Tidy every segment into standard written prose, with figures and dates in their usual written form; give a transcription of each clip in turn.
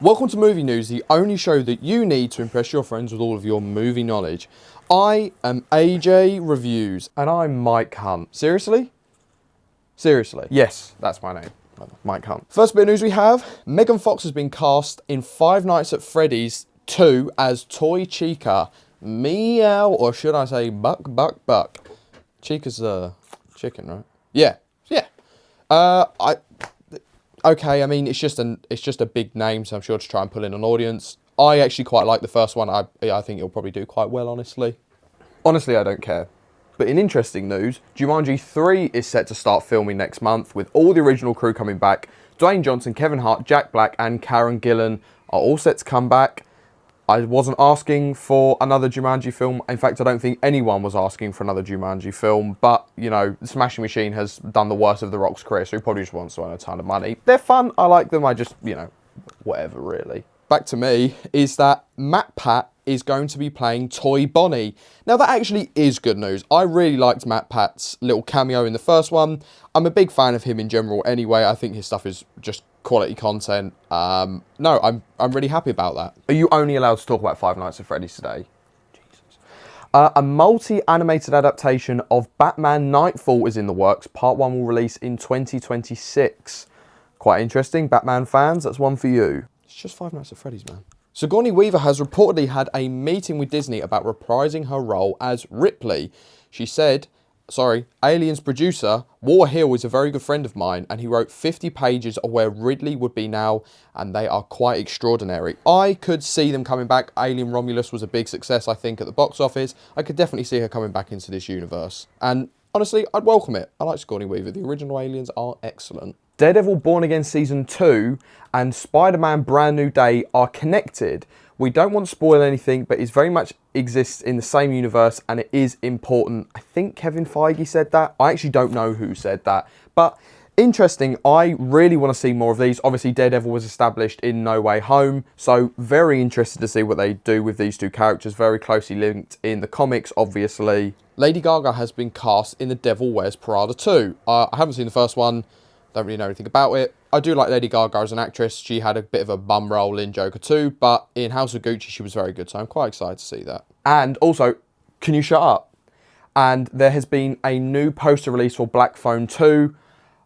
Welcome to Movie News, the only show that you need to impress your friends with all of your movie knowledge. I am AJ Reviews, and I'm Mike Hunt. Seriously? Seriously? Yes, that's my name. Mike Hunt. First bit of news we have, Megan Fox has been cast in Five Nights at Freddy's 2 as Toy Chica. Meow, or should I say buck, buck, buck. Chica's a chicken, right? Yeah. Okay, I mean, it's just a big name, so I'm sure to try and pull in an audience. I actually quite like the first one. I think it'll probably do quite well, honestly. Honestly, I don't care. But in interesting news, Jumanji 3 is set to start filming next month, with all the original crew coming back. Dwayne Johnson, Kevin Hart, Jack Black, and Karen Gillan are all set to come back. I wasn't asking for another Jumanji film. In fact, I don't think anyone was asking for another Jumanji film. But, you know, the Smashing Machine has done the worst of The Rock's career, so he probably just wants to earn a ton of money. They're fun. I like them. I just, you know, whatever, really. Back to me, is that Matt Pat is going to be playing Toy Bonnie. Now, that actually is good news. I really liked Matt Pat's little cameo in the first one. I'm a big fan of him in general anyway. I think his stuff is just quality content. No, I'm really happy about that. Are you only allowed to talk about Five Nights at Freddy's today? Jesus. A multi-animated adaptation of Batman Nightfall is in the works. Part 1 will release in 2026. Quite interesting. Batman fans, that's one for you. It's just Five Nights at Freddy's, man. Sigourney Weaver has reportedly had a meeting with Disney about reprising her role as Ripley. She said, Aliens producer, Walter Hill is a very good friend of mine, and he wrote 50 pages of where Ridley would be now, and they are quite extraordinary. I could see them coming back. Alien Romulus was a big success, I think, at the box office. I could definitely see her coming back into this universe. And honestly, I'd welcome it. I like Sigourney Weaver. The original Aliens are excellent. Daredevil Born Again Season 2 and Spider-Man Brand New Day are connected. We don't want to spoil anything, but it very much exists in the same universe, and it is important. I think Kevin Feige said that. I actually don't know who said that. But interesting, I really want to see more of these. Obviously, Daredevil was established in No Way Home, so very interested to see what they do with these two characters. Very closely linked in the comics, obviously. Lady Gaga has been cast in The Devil Wears Prada 2. I haven't seen the first one. Don't really know anything about it. I do like Lady Gaga as an actress. She had a bit of a bum role in Joker 2, but in House of Gucci, she was very good, so I'm quite excited to see that. And also, can you shut up? And there has been a new poster release for Black Phone 2.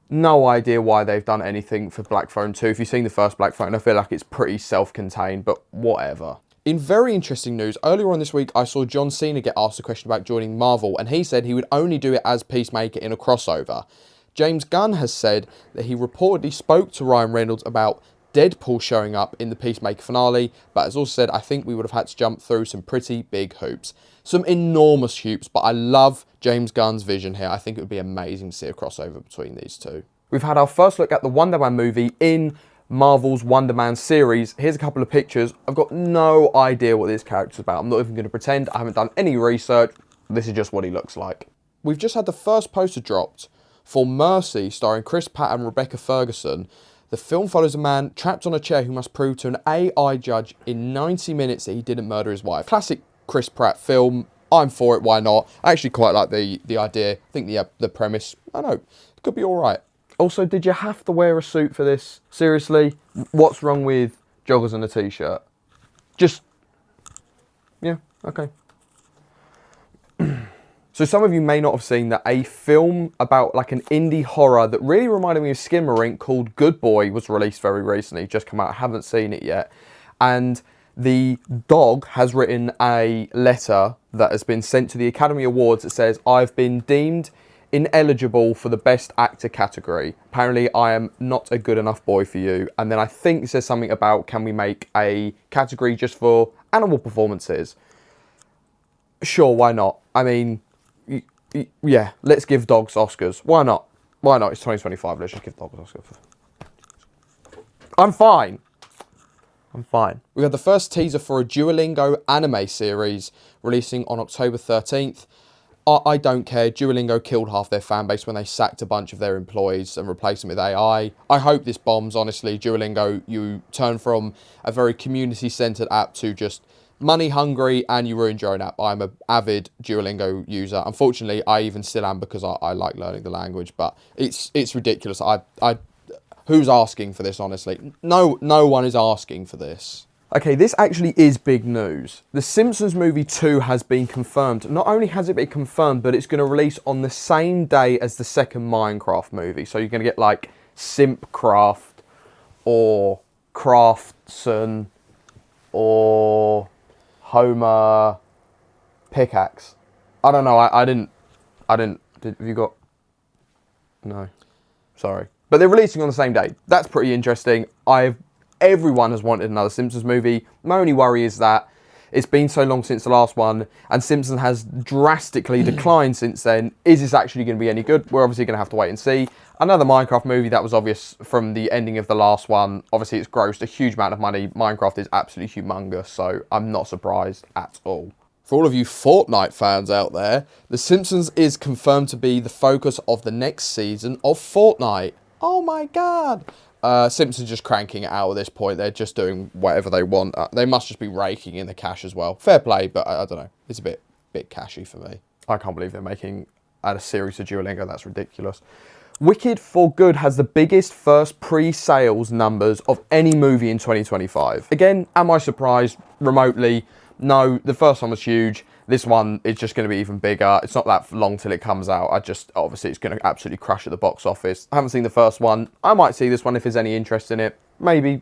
No idea why they've done anything for Black Phone 2. If you've seen the first Black Phone, I feel like it's pretty self-contained, but whatever. In very interesting news, earlier on this week, I saw John Cena get asked a question about joining Marvel, and he said he would only do it as Peacemaker in a crossover. James Gunn has said that he reportedly spoke to Ryan Reynolds about Deadpool showing up in the Peacemaker finale, but has also said, I think we would have had to jump through some pretty big hoops. Some enormous hoops, but I love James Gunn's vision here. I think it would be amazing to see a crossover between these two. We've had our first look at the Wonder Man movie in Marvel's Wonder Man series. Here's a couple of pictures. I've got no idea what this character's about. I'm not even going to pretend. I haven't done any research. This is just what he looks like. We've just had the first poster dropped for Mercy, starring Chris Pratt and Rebecca Ferguson. The film follows a man trapped on a chair who must prove to an AI judge in 90 minutes that he didn't murder his wife. Classic Chris Pratt film. I'm for it, why not? I actually quite like the idea. I think the premise, I don't know, it could be alright. Also, did you have to wear a suit for this? Seriously? What's wrong with joggers and a t-shirt? Just, yeah, okay. So some of you may not have seen that a film about like an indie horror that really reminded me of Skinamarink called Good Boy was released very recently. Just come out. I haven't seen it yet. And the dog has written a letter that has been sent to the Academy Awards that says, I've been deemed ineligible for the Best Actor category. Apparently, I am not a good enough boy for you. And then I think it says something about, can we make a category just for animal performances? Sure, why not? I mean, yeah, let's give dogs Oscars. Why not? Why not? It's 2025. Let's just give dogs Oscars. I'm fine. I'm fine. We had the first teaser for a Duolingo anime series releasing on October 13th. I don't care. Duolingo killed half their fan base when they sacked a bunch of their employees and replaced them with AI. I hope this bombs, honestly. Duolingo, you turn from a very community-centered app to just money hungry, and you ruined your own app. I'm an avid Duolingo user. Unfortunately, I even still am because I like learning the language, but it's ridiculous. Who's asking for this, honestly? No one is asking for this. Okay, this actually is big news. The Simpsons Movie 2 has been confirmed. Not only has it been confirmed, but it's going to release on the same day as the second Minecraft movie. So you're going to get like Simpcraft or Craftsman or Homer Pickaxe. I don't know. I didn't. Have you got? No. Sorry. But they're releasing on the same day. That's pretty interesting. Everyone has wanted another Simpsons movie. My only worry is that it's been so long since the last one, and Simpsons has drastically declined since then. Is this actually going to be any good? We're obviously going to have to wait and see. Another Minecraft movie, that was obvious from the ending of the last one. Obviously, it's grossed a huge amount of money. Minecraft is absolutely humongous, so I'm not surprised at all. For all of you Fortnite fans out there, The Simpsons is confirmed to be the focus of the next season of Fortnite. Oh my god! Simpsons just cranking it out at this point. They're just doing whatever they want. They must just be raking in the cash as well. Fair play, but I don't know. It's a bit cashy for me. I can't believe they're making a series of Duolingo. That's ridiculous. Wicked for Good has the biggest first pre-sales numbers of any movie in 2025. Again, am I surprised? Remotely, no. The first one was huge. This one is just going to be even bigger. It's not that long till it comes out. Obviously, it's going to absolutely crush at the box office. I haven't seen the first one. I might see this one if there's any interest in it. Maybe.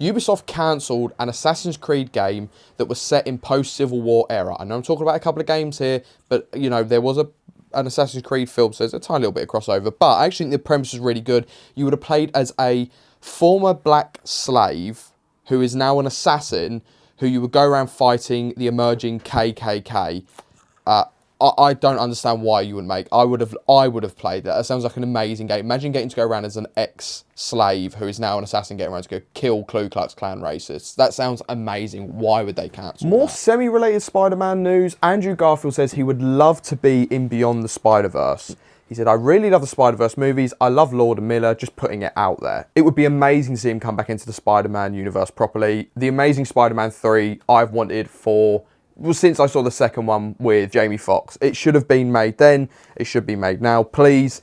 Ubisoft cancelled an Assassin's Creed game that was set in post-Civil War era. I know I'm talking about a couple of games here, but, you know, there was an Assassin's Creed film, so there's a tiny little bit of crossover. But I actually think the premise was really good. You would have played as a former black slave who is now an assassin, who you would go around fighting the emerging KKK. I don't understand why you wouldn't make. I would have played that. That sounds like an amazing game. Imagine getting to go around as an ex-slave who is now an assassin, getting around to go kill Ku Klux Klan racists. That sounds amazing. Why would they cancel More that? semi-related Spider-Man news. Andrew Garfield says he would love to be in Beyond the Spider-Verse. He said, I really love the Spider-Verse movies. I love Lord and Miller, just putting it out there. It would be amazing to see him come back into the Spider-Man universe properly. The Amazing Spider-Man 3, I've wanted since I saw the second one with Jamie Foxx. It should have been made then. It should be made now. Please,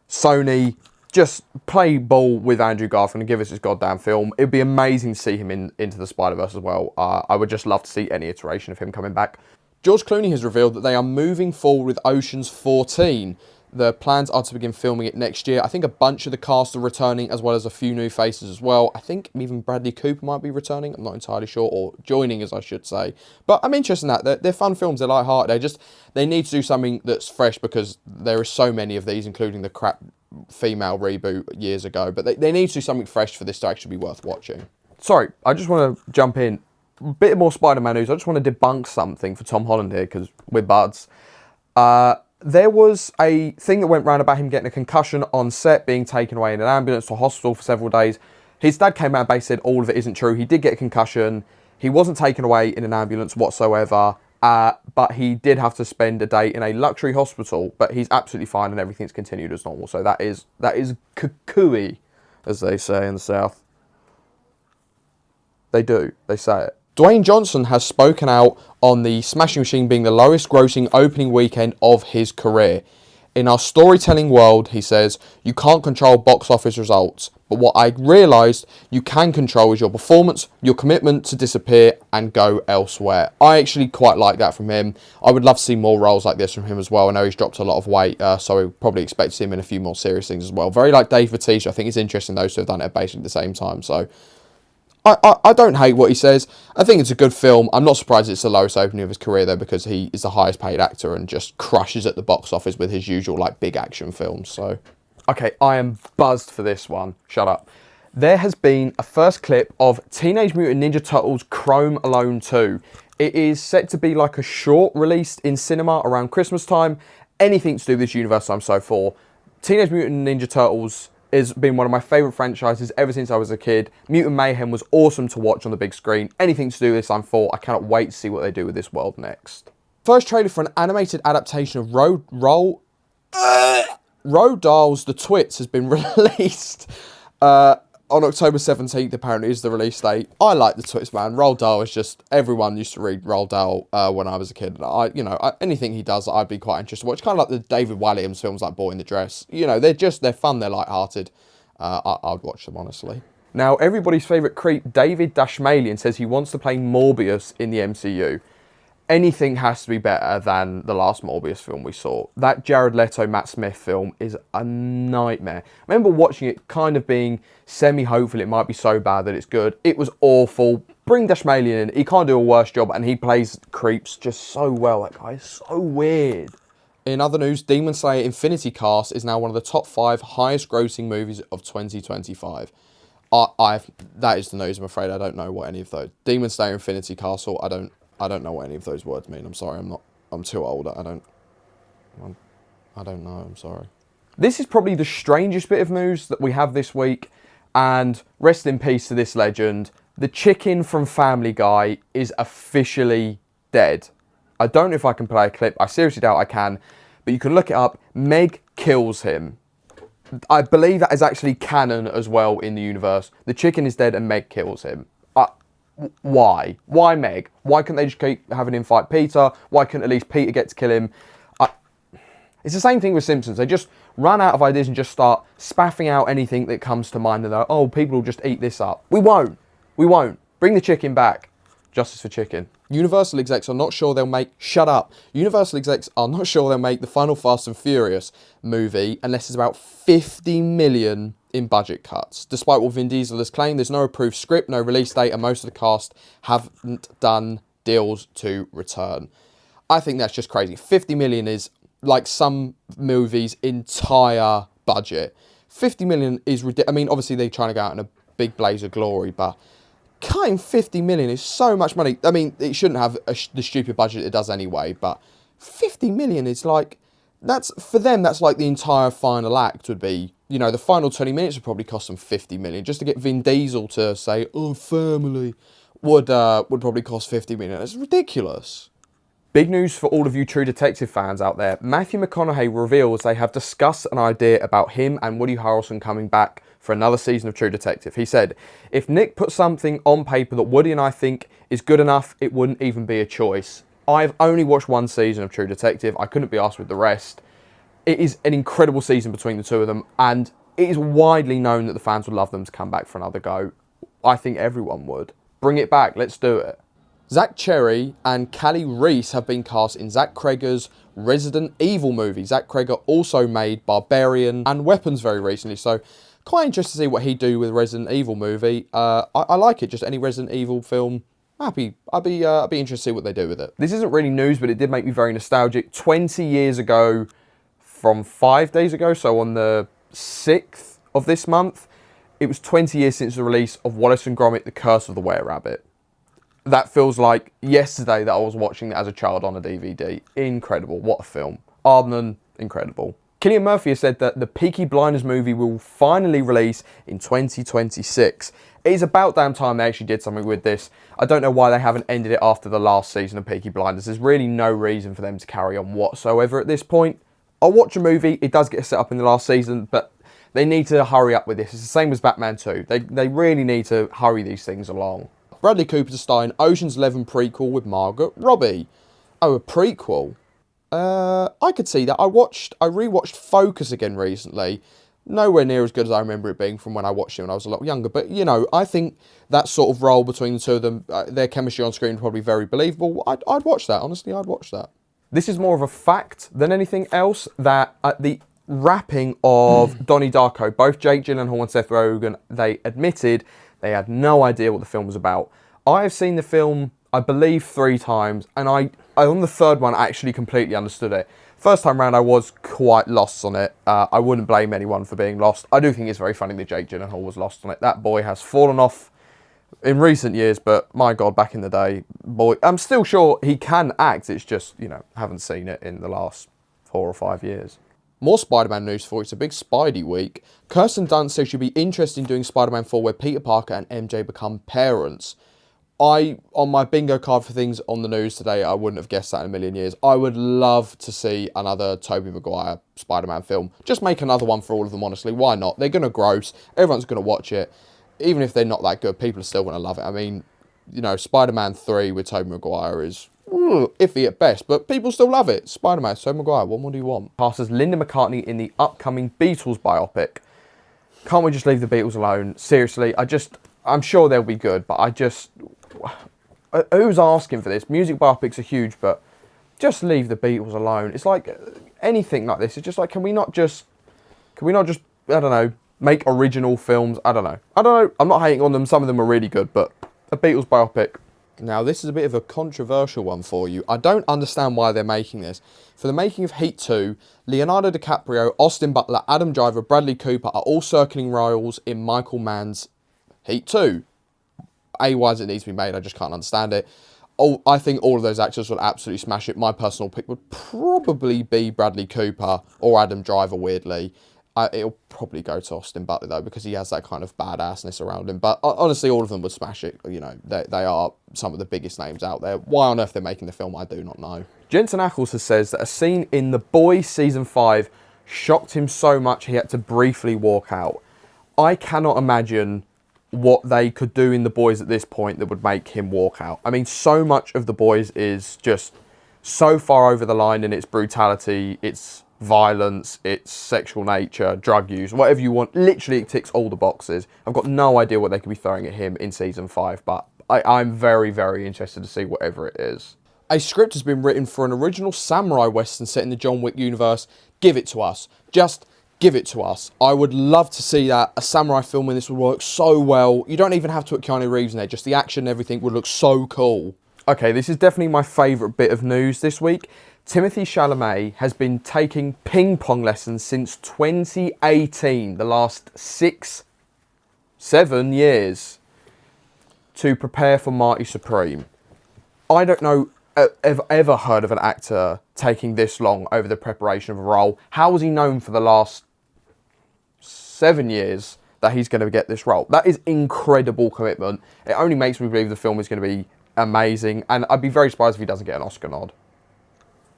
Sony, just play ball with Andrew Garfield and give us his goddamn film. It'd be amazing to see him into the Spider-Verse as well. I would just love to see any iteration of him coming back. George Clooney has revealed that they are moving forward with Ocean's 14. The plans are to begin filming it next year. I think a bunch of the cast are returning, as well as a few new faces as well. I think even Bradley Cooper might be returning. I'm not entirely sure, or joining, as I should say. But I'm interested in that. They're fun films. They're light-hearted. They need to do something that's fresh, because there are so many of these, including the crap female reboot years ago. But they need to do something fresh for this to actually be worth watching. Sorry, I just want to jump in. A bit more Spider-Man news. I just want to debunk something for Tom Holland here, because we're buds. There was a thing that went round about him getting a concussion on set, being taken away in an ambulance to hospital for several days. His dad came out and basically said all of it isn't true. He did get a concussion. He wasn't taken away in an ambulance whatsoever, but he did have to spend a day in a luxury hospital. But he's absolutely fine and everything's continued as normal. So that is cuckooey, as they say in the South. They do. They say it. Dwayne Johnson has spoken out on the Smashing Machine being the lowest grossing opening weekend of his career. In our storytelling world, he says, you can't control box office results, but what I realised you can control is your performance, your commitment to disappear and go elsewhere. I actually quite like that from him. I would love to see more roles like this from him as well. I know he's dropped a lot of weight, so we probably expect to see him in a few more serious things as well. Very like Dave Bautista. I think it's interesting those two have done it at basically the same time, so I don't hate what he says. I think it's a good film. I'm not surprised it's the lowest opening of his career, though, because he is the highest paid actor and just crushes at the box office with his usual, like, big action films, so. Okay, I am buzzed for this one. Shut up. There has been a first clip of Teenage Mutant Ninja Turtles Chrome Alone 2. It is set to be like a short released in cinema around Christmas time. Anything to do with this universe I'm so for. Teenage Mutant Ninja Turtles has been one of my favourite franchises ever since I was a kid. Mutant Mayhem was awesome to watch on the big screen. Anything to do with this I'm for. I cannot wait to see what they do with this world next. First trailer for an animated adaptation of Roald Dahl's The Twits has been released on October 17th, apparently, is the release date. I like The Twits, man. Roald Dahl is just... Everyone used to read Roald Dahl when I was a kid. Anything he does, I'd be quite interested to watch. Kind of like the David Walliams films like Boy in the Dress. You know, they're fun, they're light-hearted. I'd watch them, honestly. Now, everybody's favourite creep, David Dashmalian, says he wants to play Morbius in the MCU. Anything has to be better than the last Morbius film we saw. That Jared Leto, Matt Smith film is a nightmare. I remember watching it kind of being semi-hopeful it might be so bad that it's good. It was awful. Bring Dashmalian in. He can't do a worse job, and he plays creeps just so well. That guy is so weird. In other news, Demon Slayer Infinity Cast is now one of the top 5 highest grossing movies of 2025. That is the news. I'm afraid I don't know what any of those. Demon Slayer Infinity Castle. I don't know what any of those words mean. I'm sorry. I'm too old. I don't know. I'm sorry. This is probably the strangest bit of news that we have this week, and rest in peace to this legend. The chicken from Family Guy is officially dead. I don't know if I can play a clip. I seriously doubt I can, but you can look it up. Meg kills him. I believe that is actually canon as well in the universe. The chicken is dead and Meg kills him. Why? Why Meg? Why couldn't they just keep having him fight Peter? Why couldn't at least Peter get to kill him? It's the same thing with Simpsons. They just run out of ideas and just start spaffing out anything that comes to mind. And they're like, oh, people will just eat this up. We won't. We won't. Bring the chicken back. Justice for chicken. Universal execs are not sure they'll make... Shut up. Universal execs are not sure they'll make the final Fast and Furious movie unless it's about 50 million in budget cuts. Despite what Vin Diesel has claimed, there's no approved script, no release date, and most of the cast haven't done deals to return. I think that's just crazy. 50 million is like some movies' entire budget. 50 million is ridiculous. I mean, obviously they're trying to go out in a big blaze of glory, but cutting 50 million is so much money. I mean, it shouldn't have the stupid budget it does anyway, but 50 million is like, that's, for them, that's like the entire final act would be. You know, the final 20 minutes would probably cost them 50 million. Just to get Vin Diesel to say, oh, family, would probably cost 50 million. It's ridiculous. Big news for all of you True Detective fans out there. Matthew McConaughey reveals they have discussed an idea about him and Woody Harrelson coming back for another season of True Detective. He said, if Nick put something on paper that Woody and I think is good enough, it wouldn't even be a choice. I've only watched one season of True Detective. I couldn't be asked with the rest. It is an incredible season between the two of them, and it is widely known that the fans would love them to come back for another go. I think everyone would. Bring it back. Let's do it. Zach Cherry and Callie Reese have been cast in Zach Cregger's Resident Evil movie. Zach Cregger also made Barbarian and Weapons very recently, so quite interested to see what he'd do with a Resident Evil movie. I like it. Just any Resident Evil film. I'd be interested to see what they do with it. This isn't really news, but it did make me very nostalgic. 20 years ago, from 5 days ago, so on the 6th of this month, it was 20 years since the release of Wallace and Gromit: The Curse of the Were-Rabbit. That feels like yesterday that I was watching it as a child on a DVD. Incredible. What a film. Aardman, incredible. Cillian Murphy has said that the Peaky Blinders movie will finally release in 2026. It is about damn time they actually did something with this. I don't know why they haven't ended it after the last season of Peaky Blinders. There's really no reason for them to carry on whatsoever at this point. I'll watch a movie. It does get set up in the last season, but they need to hurry up with this. It's the same as Batman 2. They really need to hurry these things along. Bradley Cooper to star in Ocean's 11 prequel with Margot Robbie. Oh, a prequel? I could see that. I rewatched Focus again recently. Nowhere near as good as I remember it being from when I watched it when I was a lot younger. But, you know, I think that sort of role between the two of them, their chemistry on screen is probably very believable. I'd watch that. Honestly, I'd watch that. This is more of a fact than anything else, that at the wrapping of Donnie Darko, both Jake Gyllenhaal and Seth Rogen, they admitted they had no idea what the film was about. I have seen the film, I believe, 3 times, and I on the third one actually completely understood it. First time round, I was quite lost on it. I wouldn't blame anyone for being lost. I do think it's very funny that Jake Gyllenhaal was lost on it. That boy has fallen off in recent years, but my God, back in the day, boy, I'm still sure he can act. It's just, you know, haven't seen it in the last 4 or 5 years. More Spider-Man news for you. It's a big Spidey week. Kirsten Dunst says she'd be interested in doing Spider-Man 4 where Peter Parker and MJ become parents. On my bingo card for things on the news today, I wouldn't have guessed that in a million years. I would love to see another Tobey Maguire Spider-Man film. Just make another one for all of them, honestly. Why not? They're going to gross. Everyone's going to watch it. Even if they're not that good, people are still going to love it. I mean, you know, Spider-Man 3 with Tobey Maguire is iffy at best, but people still love it. Spider-Man, Tobey Maguire, what more do you want? Cast as Linda McCartney in the upcoming Beatles biopic. Can't we just leave the Beatles alone? Seriously, I'm sure they'll be good, but who's asking for this? Music biopics are huge, but just leave the Beatles alone. It's like anything like this. It's just like, can we not just, I don't know, make original films? I don't know. I'm not hating on them. Some of them are really good, but a Beatles biopic. Now, this is a bit of a controversial one for you. I don't understand why they're making this. For the making of Heat 2, Leonardo DiCaprio, Austin Butler, Adam Driver, Bradley Cooper are all circling roles in Michael Mann's Heat 2. Why does it need to be made? I just can't understand it. I think all of those actors would absolutely smash it. My personal pick would probably be Bradley Cooper or Adam Driver, weirdly. It'll probably go to Austin Butler, though, because he has that kind of badassness around him. But honestly, all of them would smash it. You know, they are some of the biggest names out there. Why on earth they're making the film, I do not know. Jensen Ackles has said that a scene in The Boys Season 5 shocked him so much he had to briefly walk out. I cannot imagine what they could do in The Boys at this point that would make him walk out. I mean, so much of The Boys is just so far over the line in its brutality, its violence, its sexual nature, drug use, whatever you want. Literally, it ticks all the boxes. I've got no idea what they could be throwing at him in Season 5, but I'm very, very interested to see whatever it is. A script has been written for an original samurai western set in the John Wick universe. Give it to us. Just give it to us. I would love to see that. A samurai film in this would work so well. You don't even have to put Keanu Reeves in there. Just the action and everything would look so cool. Okay, this is definitely my favourite bit of news this week. Timothy Chalamet has been taking ping pong lessons since 2018, the last 7 years, to prepare for Marty Supreme. I don't know ever heard of an actor taking this long over the preparation of a role. How was he known for the last 7 years that he's going to get this role? That is incredible commitment. It only makes me believe the film is going to be amazing, and I'd be very surprised if he doesn't get an Oscar nod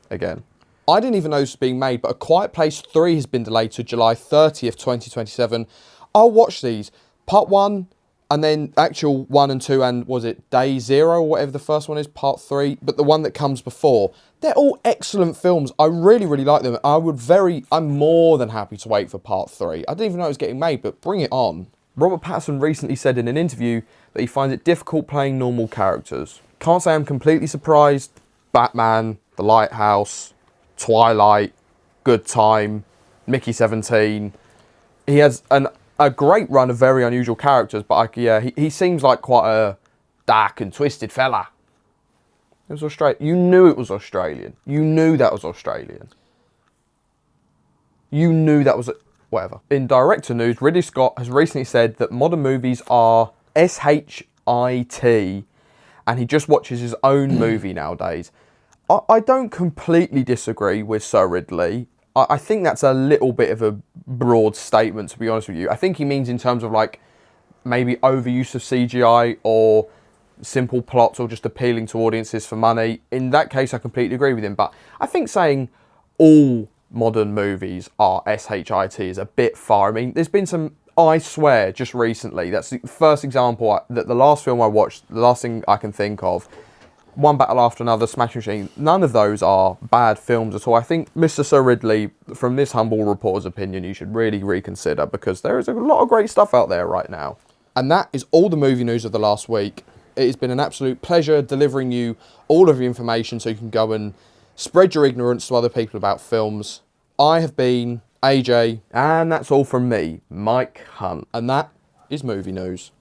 again. I didn't even know this was being made, but A Quiet Place 3 has been delayed to July 30th, 2027. I'll watch these. Part 1, and then actual 1 and 2, and was it Day 0, or whatever the first one is, Part 3, but the one that comes before. They're all excellent films. I really, really like them. I'm more than happy to wait for Part 3. I didn't even know it was getting made, but bring it on. Robert Pattinson recently said in an interview that he finds it difficult playing normal characters. Can't say I'm completely surprised. Batman, The Lighthouse, Twilight, Good Time, Mickey 17. He has a great run of very unusual characters, but he seems like quite a dark and twisted fella. It was Australian. You knew it was Australian. You knew that was Australian. You knew that was... Whatever. In director news, Ridley Scott has recently said that modern movies are SHIT, and he just watches his own movie nowadays. I don't completely disagree with Sir Ridley. I think that's a little bit of a broad statement, to be honest with you. I think he means in terms of like maybe overuse of CGI or simple plots or just appealing to audiences for money. In that case, I completely agree with him. But I think saying all modern movies are SHIT is a bit far. I mean, there's been some, I swear, just recently, that's the first example, that the last film I watched, the last thing I can think of, One Battle After Another, Smash Machine, none of those are bad films at all. I think Mr. Sir Ridley, from this humble reporter's opinion, you should really reconsider, because there is a lot of great stuff out there right now. And that is all the movie news of the last week. It has been an absolute pleasure delivering you all of your information so you can go and spread your ignorance to other people about films. I have been AJ. And that's all from me, Mike Hunt. And that is movie news.